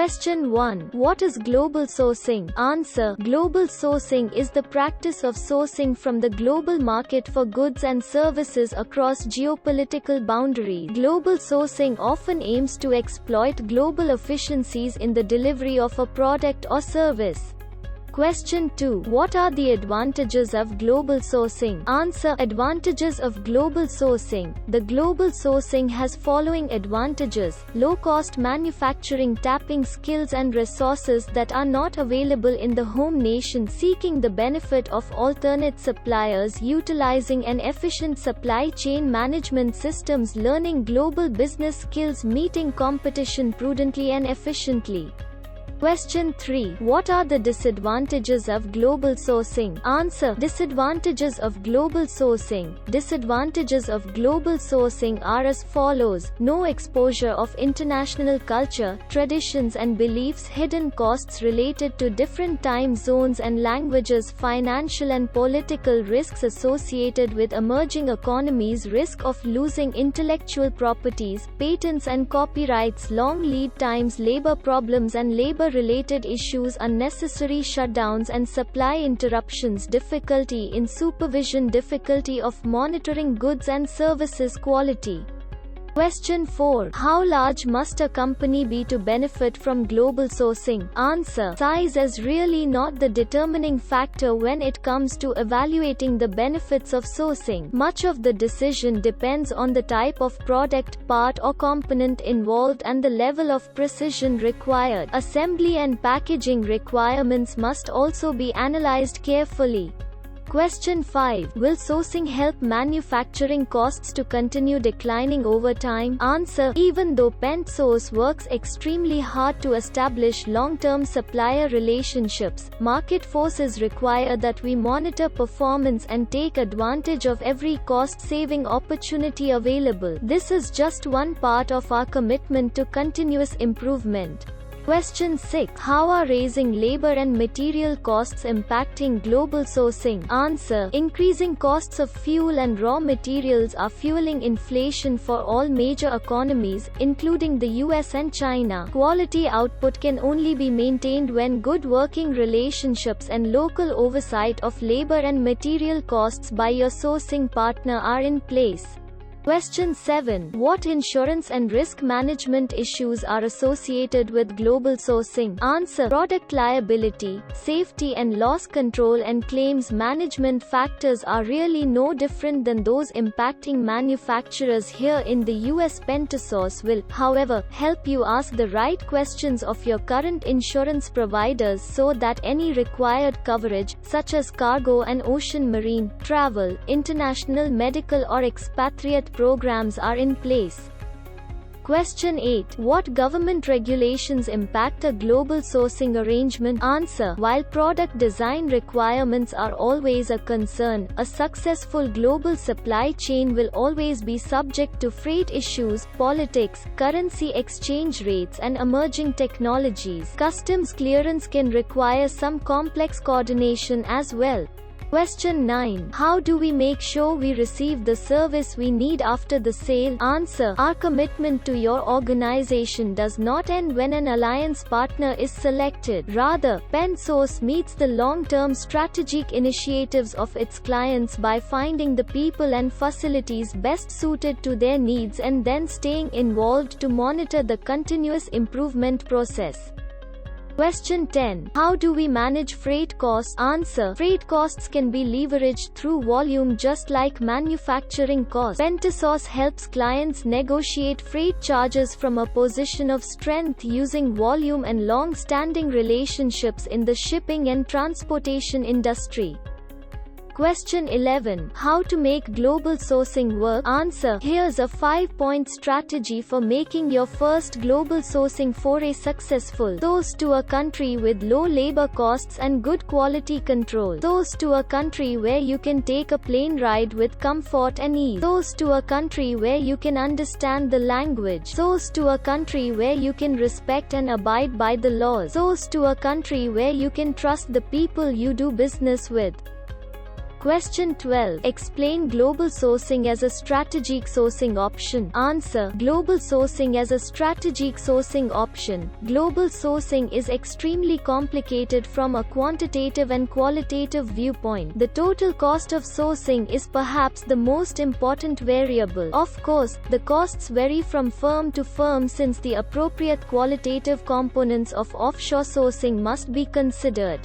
Question 1. What is global sourcing? Answer. Global sourcing is the practice of sourcing from the global market for goods and services across geopolitical boundaries. Global sourcing often aims to exploit global efficiencies in the delivery of a product or service. Question 2. What are the advantages of global sourcing? Answer. Advantages of global sourcing. The global sourcing has following advantages: low-cost manufacturing, tapping skills and resources that are not available in the home nation, seeking the benefit of alternate suppliers, utilizing an efficient supply chain management systems, learning global business skills, meeting competition prudently and efficiently. Question 3. What are the disadvantages of global sourcing? Answer. Disadvantages of global sourcing. Disadvantages of global sourcing are as follows: no exposure of international culture, traditions and beliefs, hidden costs related to different time zones and languages, financial and political risks associated with emerging economies, risk of losing intellectual properties, patents and copyrights, long lead times, labor problems and labor-related issues, unnecessary shutdowns and supply interruptions, difficulty in supervision, difficulty of monitoring goods and services quality. Question 4. How large must a company be to benefit from global sourcing? Answer. Size is really not the determining factor when it comes to evaluating the benefits of sourcing. Much of the decision depends on the type of product, part or component involved and the level of precision required. Assembly and packaging requirements must also be analyzed carefully. Question 5. Will sourcing help manufacturing costs to continue declining over time? Answer. Even though PentSource works extremely hard to establish long-term supplier relationships, market forces require that we monitor performance and take advantage of every cost-saving opportunity available. This is just one part of our commitment to continuous improvement. Question 6. How are raising labor and material costs impacting global sourcing? Answer. Increasing costs of fuel and raw materials are fueling inflation for all major economies, including the US and China. Quality output can only be maintained when good working relationships and local oversight of labor and material costs by your sourcing partner are in place. Question 7. What insurance and risk management issues are associated with global sourcing? Answer. Product liability, safety and loss control and claims management factors are really no different than those impacting manufacturers here in the US. PentSource will, however, help you ask the right questions of your current insurance providers so that any required coverage, such as cargo and ocean marine, travel, international medical or expatriate programs are in place. Question 8. What government regulations impact a global sourcing arrangement? Answer. While product design requirements are always a concern, a successful global supply chain will always be subject to freight issues, politics, currency exchange rates and emerging technologies. Customs clearance can require some complex coordination as well. Question 9. How do we make sure we receive the service we need after the sale? Answer. Our commitment to your organization does not end when an alliance partner is selected. Rather, PentSource meets the long-term strategic initiatives of its clients by finding the people and facilities best suited to their needs and then staying involved to monitor the continuous improvement process. Question 10. How do we manage freight costs? Answer. Freight costs can be leveraged through volume just like manufacturing costs. PentSource helps clients negotiate freight charges from a position of strength using volume and long-standing relationships in the shipping and transportation industry. Question 11. How to make global sourcing work? Answer. Here's a 5-point strategy for making your first global sourcing foray successful. Source to a country with low labor costs and good quality control. Source to a country where you can take a plane ride with comfort and ease. Source to a country where you can understand the language. Source to a country where you can respect and abide by the laws. Source to a country where you can trust the people you do business with. Question 12. Explain global sourcing as a strategic sourcing option. Answer. Global sourcing as a strategic sourcing option. Global sourcing is extremely complicated from a quantitative and qualitative viewpoint. The total cost of sourcing is perhaps the most important variable. Of course, the costs vary from firm to firm since the appropriate qualitative components of offshore sourcing must be considered.